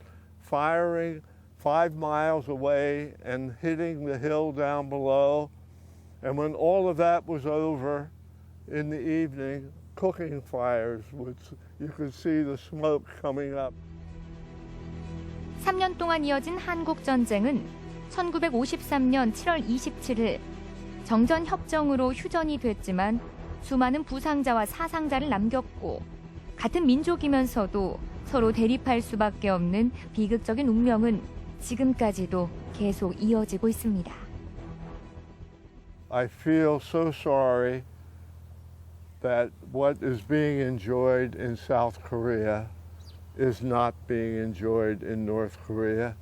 firing 5 miles away and hitting the hill down below. And when all of that was over in the evening, cooking fires, you could see the smoke coming up. 3년 동안 이어진 한국 전쟁은 1953년 7월 27일 정전 협정으로 휴전이 됐지만 수많은 부상자와 사상자를 남겼고 같은 민족이면서도 서로 대립할 수밖에 없는 비극적인 운명은 지금까지도 계속 이어지고 있습니다. I feel so sorry that what is being enjoyed in South Korea is not being enjoyed in North Korea.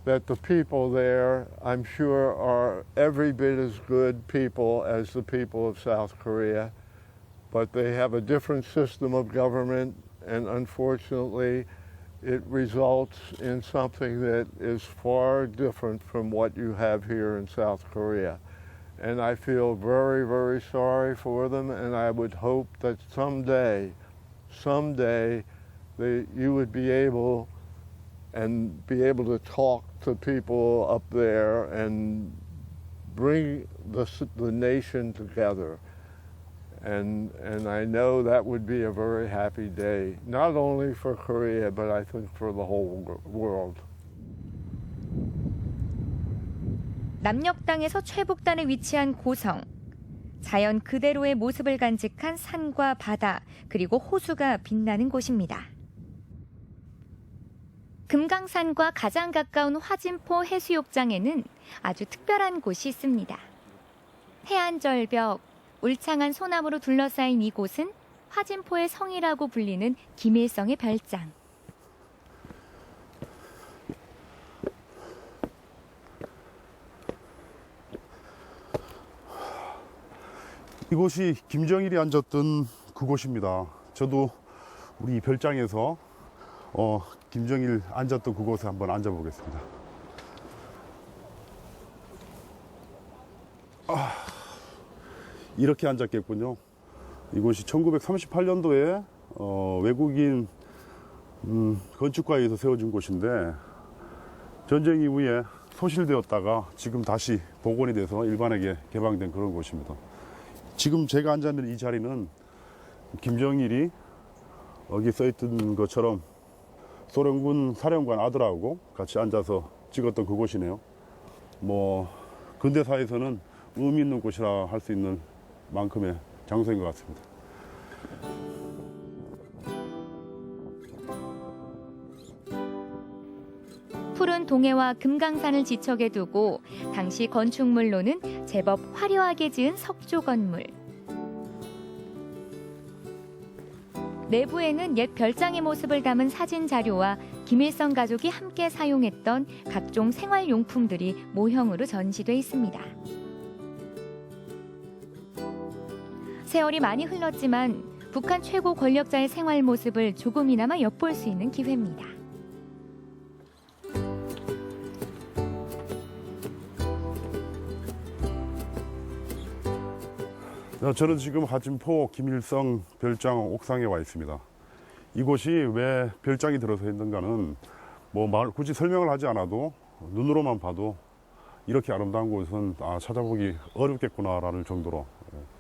That the people there, I'm sure, are every bit as good people as the people of South Korea, but they have a different system of government, and unfortunately, it results in something that is far different from what you have here in South Korea. And I feel very, very sorry for them, and I would hope that someday, you would be able to talk to people up there and bring the nation together. And I know that would be a very happy day, not only for Korea, but I think for the whole world. 남녘 땅에서 최북단에 위치한 고성. 자연 그대로의 모습을 간직한 산과 바다, 그리고 호수가 빛나는 곳입니다. 금강산과 가장 가까운 화진포 해수욕장에는 아주 특별한 곳이 있습니다. 해안절벽, 울창한 소나무로 둘러싸인 이곳은 화진포의 성이라고 불리는 김일성의 별장. 이곳이 김정일이 앉았던 그곳입니다. 저도 우리 별장에서 김정일 앉았던 그곳에 한번 앉아보겠습니다. 이렇게 앉았겠군요. 이곳이 1938년도에 외국인 건축가에서 세워진 곳인데 전쟁 이후에 소실되었다가 지금 다시 복원이 돼서 일반에게 개방된 그런 곳입니다. 지금 제가 앉아있는 이 자리는 김정일이 여기 써있던 것처럼 소련군 사령관 아들하고 같이 앉아서 찍었던 그곳이네요. 뭐 근대사에서는 의미 있는 곳이라 할 수 있는 만큼의 장소인 것 같습니다. 푸른 동해와 금강산을 지척에 두고 당시 건축물로는 제법 화려하게 지은 석조 건물. 내부에는 옛 별장의 모습을 담은 사진 자료와 김일성 가족이 함께 사용했던 각종 생활용품들이 모형으로 전시돼 있습니다. 세월이 많이 흘렀지만 북한 최고 권력자의 생활 모습을 조금이나마 엿볼 수 있는 기회입니다. 저는 지금 화진포 김일성 별장 옥상에 와 있습니다. 이곳이 왜 별장이 들어서 있는가는 굳이 설명을 하지 않아도 눈으로만 봐도 이렇게 아름다운 곳은 찾아보기 어렵겠구나라는 정도로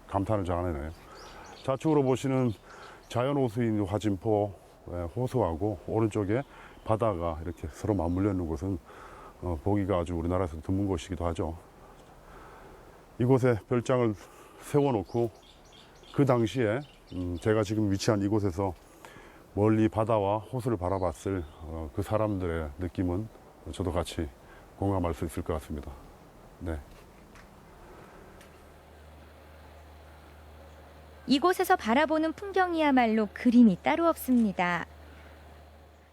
감탄을 자아내네요. 좌측으로 보시는 자연 호수인 화진포 호수하고 오른쪽에 바다가 이렇게 서로 맞물려 있는 곳은 보기가 아주 우리나라에서 드문 곳이기도 하죠. 이곳에 별장을 세워놓고 그 당시에 제가 지금 위치한 이곳에서 멀리 바다와 호수를 바라봤을 그 사람들의 느낌은 저도 같이 공감할 수 있을 것 같습니다. 네. 이곳에서 바라보는 풍경이야말로 그림이 따로 없습니다.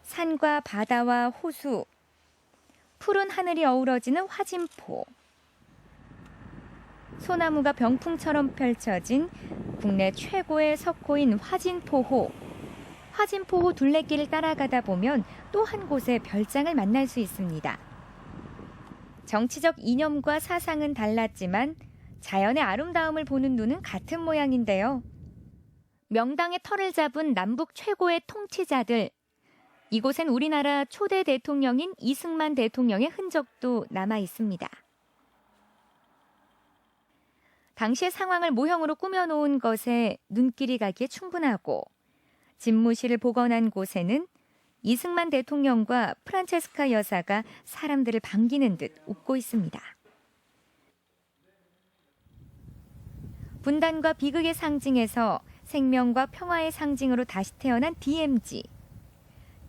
산과 바다와 호수, 푸른 하늘이 어우러지는 화진포. 소나무가 병풍처럼 펼쳐진 국내 최고의 석호인 화진포호. 화진포호 둘레길을 따라가다 보면 또 한 곳의 별장을 만날 수 있습니다. 정치적 이념과 사상은 달랐지만 자연의 아름다움을 보는 눈은 같은 모양인데요. 명당의 털을 잡은 남북 최고의 통치자들. 이곳엔 우리나라 초대 대통령인 이승만 대통령의 흔적도 남아 있습니다. 당시의 상황을 모형으로 꾸며놓은 것에 눈길이 가기에 충분하고 집무실을 복원한 곳에는 이승만 대통령과 프란체스카 여사가 사람들을 반기는 듯 웃고 있습니다. 분단과 비극의 상징에서 생명과 평화의 상징으로 다시 태어난 DMZ.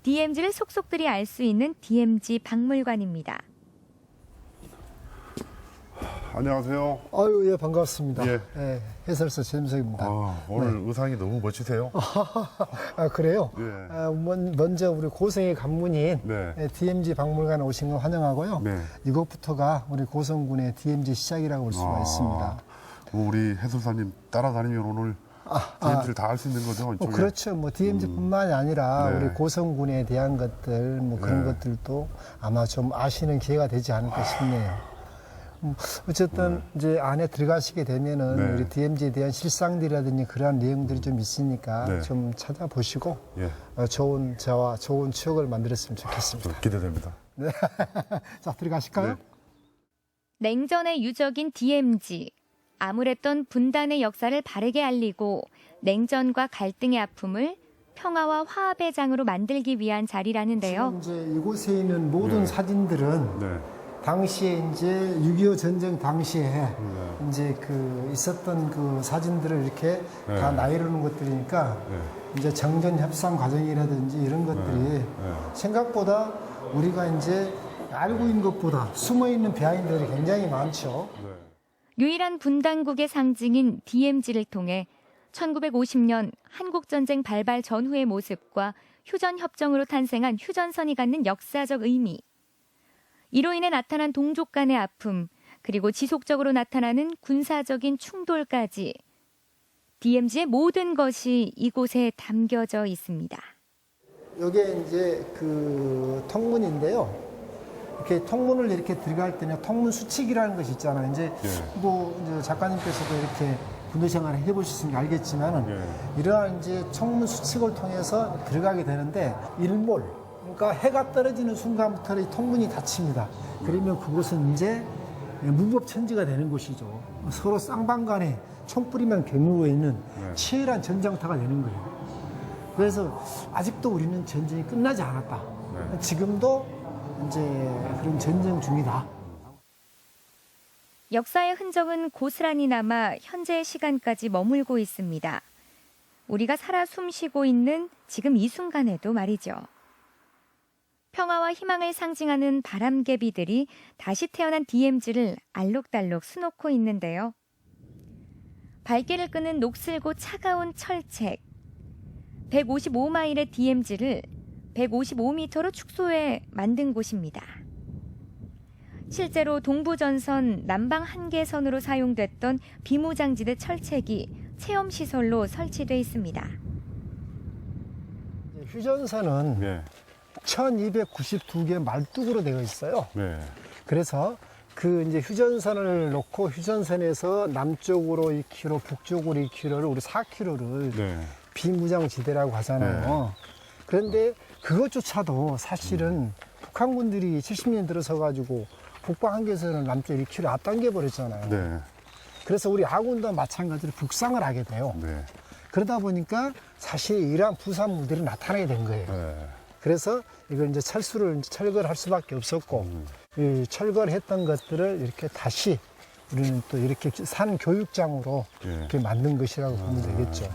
DMZ를 속속들이 알 수 있는 DMZ 박물관입니다. 안녕하세요. 아유, 예, 반갑습니다. 예. 예, 해설사 최임석입니다. 오늘 의상이 너무 멋지세요. 아, 그래요? 예. 먼저 우리 고성의 관문인 네. DMZ 박물관 오신 거 환영하고요. 네. 이곳부터가 우리 고성군의 DMZ 시작이라고 볼 수가 있습니다. 우리 해설사님 따라다니면 오늘 DMZ를 다 알 수 있는 거죠? 이쪽에? 그렇죠. 뭐 DMZ뿐만이 아니라 네. 우리 고성군에 대한 것들, 뭐 그런 네. 것들도 아마 좀 아시는 기회가 되지 않을까 싶네요. 어쨌든 이제 안에 들어가시게 되면은 네. 우리 DMZ에 대한 실상들이라든지 그러한 내용들이 좀 있으니까 네. 좀 찾아보시고 예. 좋은 추억을 만들었으면 좋겠습니다. 기대됩니다. 네. 자, 들어가실까요? 냉전의 유적인 DMZ. 암울했던 분단의 역사를 바르게 알리고 냉전과 갈등의 아픔을 평화와 화합의 장으로 만들기 위한 자리라는데요. 지금 이제 이곳에 있는 모든 네. 사진들은 네. 당시에 이제 6.25 전쟁 당시에 이제 그 있었던 그 사진들을 이렇게 네. 다 나열하는 것들이니까 이제 정전 협상 과정이라든지 이런 것들이 생각보다 우리가 이제 알고 있는 것보다 숨어 있는 비하인드들이 굉장히 많죠. 유일한 분단국의 상징인 DMZ를 통해 1950년 한국전쟁 발발 전후의 모습과 휴전협정으로 탄생한 휴전선이 갖는 역사적 의미, 이로 인해 나타난 동족 간의 아픔, 그리고 지속적으로 나타나는 군사적인 충돌까지 DMZ의 모든 것이 이곳에 담겨져 있습니다. 이게 이제 그 통문인데요. 이렇게 통문을 이렇게 들어갈 때는 통문 수칙이라는 것이 있잖아요. 이제 뭐 이제 작가님께서도 이렇게 군대 생활을 해보셨으니까 알겠지만은 이러한 이제 통문 수칙을 통해서 들어가게 되는데 일몰, 그러니까 해가 떨어지는 순간부터 이 통문이 닫힙니다. 그러면 그곳은 이제 무법천지가 되는 곳이죠. 서로 쌍방간에 총뿌리만 겨누고 있는 치열한 전장터가 되는 거예요. 그래서 아직도 우리는 전쟁이 끝나지 않았다. 지금도 이제 그런 전쟁 중이다. 역사의 흔적은 고스란히 남아 현재의 시간까지 머물고 있습니다. 우리가 살아 숨쉬고 있는 지금 이 순간에도 말이죠. 평화와 희망을 상징하는 바람개비들이 다시 태어난 DMZ를 알록달록 수놓고 있는데요. 발길을 끄는 녹슬고 차가운 철책. 155마일의 DMZ를 155m로 축소해 만든 곳입니다. 실제로 동부전선 남방 한계선으로 사용됐던 비무장지대 철책이 체험시설로 설치돼 있습니다. 휴전선은 1292개 말뚝으로 되어 있어요. 그래서 그 이제 휴전선을 놓고 휴전선에서 남쪽으로 2km, 북쪽으로 2km를 우리 4km를 비무장지대라고 하잖아요. 그런데 그것조차도 사실은 북한군들이 70년 들어서 가지고 북방 한계선을 남쪽 1km 앞당겨 버렸잖아요. 그래서 우리 아군도 마찬가지로 북상을 하게 돼요. 그러다 보니까 사실 이러한 부산 무대로 나타나게 된 거예요. 그래서 이걸 이제 철수를 철거를 할 수밖에 없었고, 이 철거를 했던 것들을 이렇게 다시 우리는 또 이렇게 산 교육장으로 이렇게 만든 것이라고 보면 되겠죠.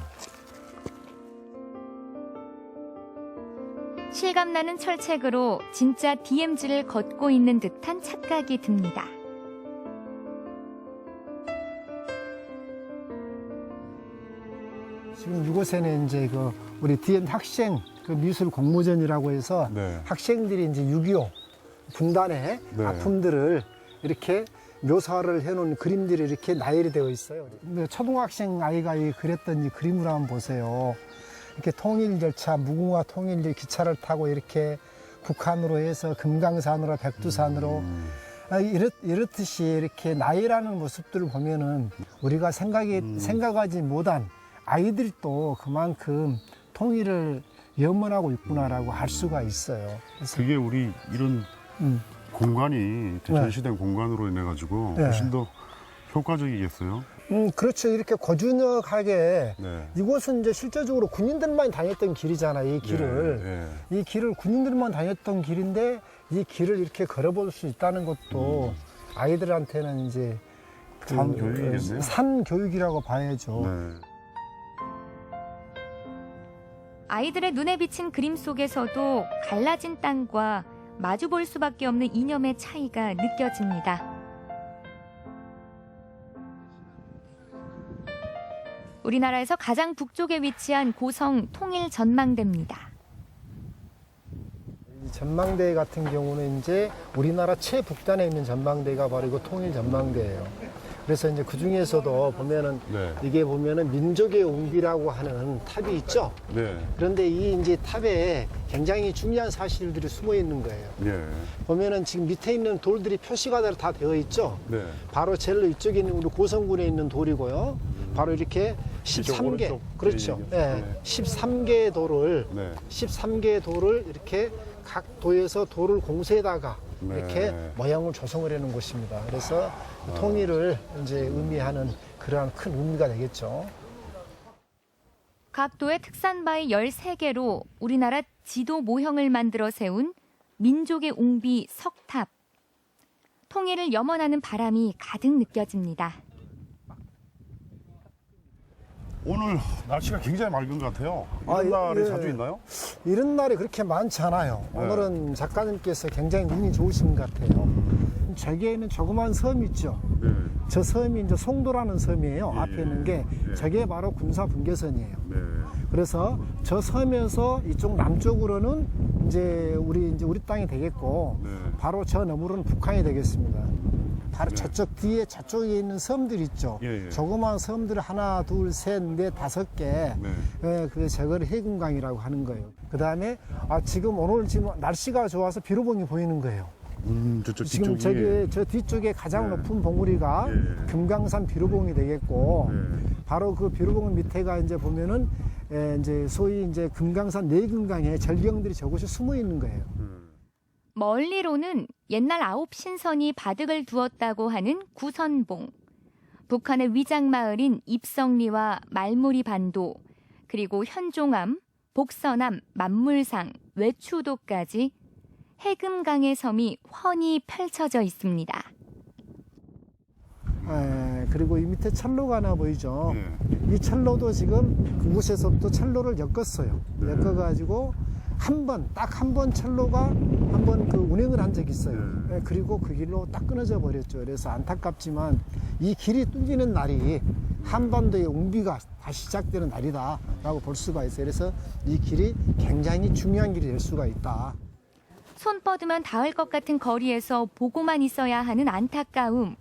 실감나는 철책으로 진짜 DMZ를 걷고 있는 듯한 착각이 듭니다. 지금 이곳에는 이제 그 우리 DMZ 학생 그 미술 공모전이라고 해서 학생들이 이제 6.25 분단의 아픔들을 이렇게 묘사를 해놓은 그림들이 이렇게 나열이 되어 있어요. 초등학생 아이가 그렸던 이 그림을 한번 보세요. 이렇게 통일 열차, 무궁화 통일 기차를 타고 이렇게 북한으로 해서 금강산으로, 백두산으로 이렇듯이 이렇게 나열하는 모습들을 보면은 우리가 생각하지 못한 아이들도 그만큼 통일을 염원하고 있구나라고 알 수가 있어요. 그래서 그게 우리 이런 공간이 전시된 공간으로 인해 가지고 네. 훨씬 더 효과적이겠어요. 그렇죠. 이렇게 고즈넉하게 네. 이곳은 이제 실제적으로 군인들만 다녔던 길이잖아요. 이 길을. 네. 이 길을 군인들만 다녔던 길인데 이 길을 이렇게 걸어볼 수 있다는 것도 아이들한테는 이제 산 교육이겠네요. 산 교육이라고 봐야죠. 네. 아이들의 눈에 비친 그림 속에서도 갈라진 땅과 마주볼 수밖에 없는 이념의 차이가 느껴집니다. 우리나라에서 가장 북쪽에 위치한 고성 통일전망대입니다. 이 전망대 같은 경우는 이제 우리나라 최북단에 있는 전망대가 바로 이거 통일전망대예요. 그래서 이제 그 중에서도 보면은 네. 이게 보면은 민족의 웅비라고 하는 탑이 있죠. 네. 그런데 이 이제 탑에 굉장히 중요한 사실들이 숨어 있는 거예요. 네. 보면은 지금 밑에 있는 돌들이 표시가 다 되어 있죠. 네. 바로 제일 이쪽에 있는 우리 고성군에 있는 돌이고요. 바로 이렇게 이쪽 13개, 오른쪽 그렇죠. 네. 네. 13개의 돌을, 네. 13개의 돌을 이렇게 각 도에서 돌을 공세에다가 네. 이렇게 모양을 조성을 해놓은 곳입니다. 그래서 통일을 이제 의미하는 그러한 큰 의미가 되겠죠. 각 도의 특산바위 13개로 우리나라 지도 모형을 만들어 세운 민족의 웅비 석탑. 통일을 염원하는 바람이 가득 느껴집니다. 오늘 날씨가 굉장히 맑은 것 같아요. 이런 날이 자주 있나요? 이런 날이 그렇게 많지 않아요. 네. 오늘은 작가님께서 굉장히 눈이 좋으신 것 같아요. 저기에는 조그만 섬 있죠. 네. 저 섬이 이제 송도라는 섬이에요. 예, 앞에 있는 게 예. 저게 바로 군사 분계선이에요. 네. 그래서 저 섬에서 이쪽 남쪽으로는 이제 우리 땅이 되겠고 네. 바로 저 너머로는 북한이 되겠습니다. 바로 저쪽 뒤에 저쪽에 있는 섬들 있죠. 예. 조그마한 섬들 하나, 둘, 셋, 넷, 5개. 네. 그래서 저걸 해군강이라고 하는 거예요. 그 다음에 오늘 지금 날씨가 좋아서 비로봉이 보이는 거예요. 저쪽 지금 뒤쪽이. 저 뒤쪽에 가장 네. 높은 봉우리가 예. 금강산 비로봉이 되겠고 네. 바로 그 비로봉 밑에가 이제 보면은 이제 소위 이제 금강산 내금강에 절경들이 저곳에 숨어 있는 거예요. 멀리로는 옛날 9신선이 바득을 두었다고 하는 구선봉, 북한의 위장마을인 입성리와 말무리 반도, 그리고 현종암, 복선암, 만물상, 외추도까지 해금강의 섬이 훤히 펼쳐져 있습니다. 그리고 이 밑에 철로가 하나 보이죠. 네. 이 철로도 지금 그곳에서부터 철로를 엮었어요. 네. 엮어가지고 딱 한 번 철로가 한 번 그 운행을 한 적이 있어요. 네. 그리고 그 길로 딱 끊어져 버렸죠. 그래서 안타깝지만 이 길이 뚫리는 날이 한반도의 웅비가 다시 시작되는 날이다라고 볼 수가 있어요. 그래서 이 길이 굉장히 중요한 길이 될 수가 있다. 손 뻗으면 닿을 것 같은 거리에서 보고만 있어야 하는 안타까움.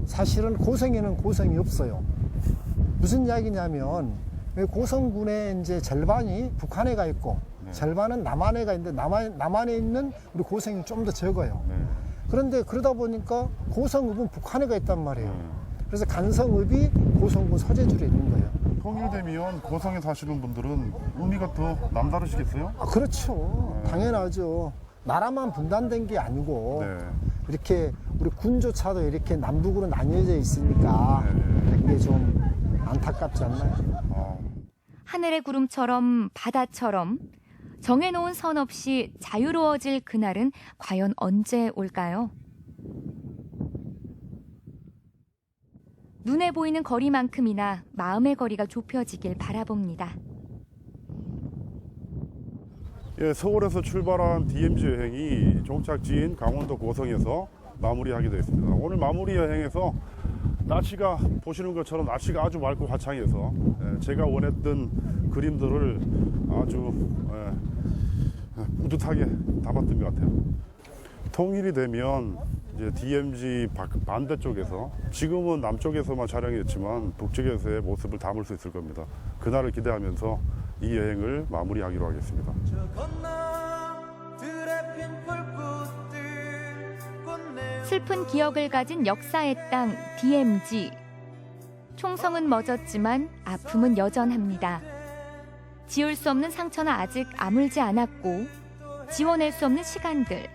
사실은 고성에는 고성이 없어요. 무슨 이야기냐면 고성군의 이제 절반이 북한에 가 있고 절반은 남한에 가 있는데 남한에 있는 우리 고성이 좀 더 적어요. 그런데 그러다 보니까 고성읍은 북한에 가 있단 말이에요. 그래서 간성읍이 고성군 서재줄에 있는 거예요. 통일되면 고성에 사시는 분들은 의미가 더 남다르시겠어요? 그렇죠. 당연하죠. 나라만 분단된 게 아니고 네. 이렇게 우리 군조차도 이렇게 남북으로 나뉘어져 있으니까 이게 좀 안타깝지 않나요? 하늘의 구름처럼 바다처럼 정해놓은 선 없이 자유로워질 그날은 과연 언제 올까요? 눈에 보이는 거리만큼이나 마음의 거리가 좁혀지길 바라봅니다. 예, 서울에서 출발한 DMZ 여행이 종착지인 강원도 고성에서 마무리하게 되었습니다. 오늘 마무리 여행에서 날씨가 보시는 것처럼 날씨가 아주 맑고 화창해서 제가 원했던 그림들을 아주 뿌듯하게 담았던 것 같아요. 통일이 되면 이제 DMZ 반대쪽에서 지금은 남쪽에서만 촬영했지만 북쪽에서의 모습을 담을 수 있을 겁니다. 그날을 기대하면서 이 여행을 마무리하기로 하겠습니다. 슬픈 기억을 가진 역사의 땅 DMZ. 총성은 멎었지만 아픔은 여전합니다. 지울 수 없는 상처는 아직 아물지 않았고 지워낼 수 없는 시간들.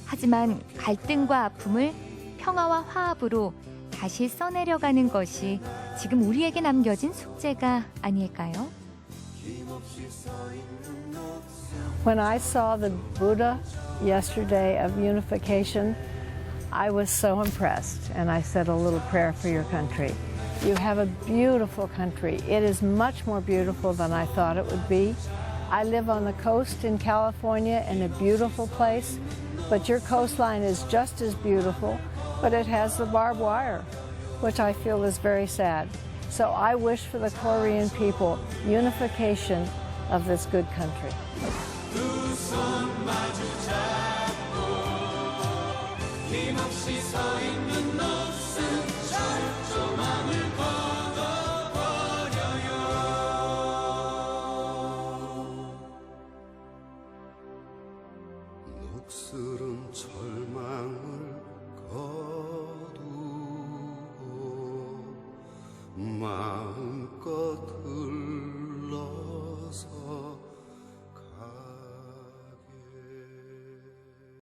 하지만 갈등과 아픔을 평화와 화합으로 다시 써내려가는 것이 지금 우리에게 남겨진 숙제가 아닐까요? When I saw the Buddha yesterday of unification, I was so impressed, and I said a little prayer for your country. You have a beautiful country. It is much more beautiful than I thought it would be. I live on the coast in California in a beautiful place, but your coastline is just as beautiful, but it has the barbed wire, which I feel is very sad. So I wish for the Korean people unification of this good country. 녹슬은 절망을 거두고 마음껏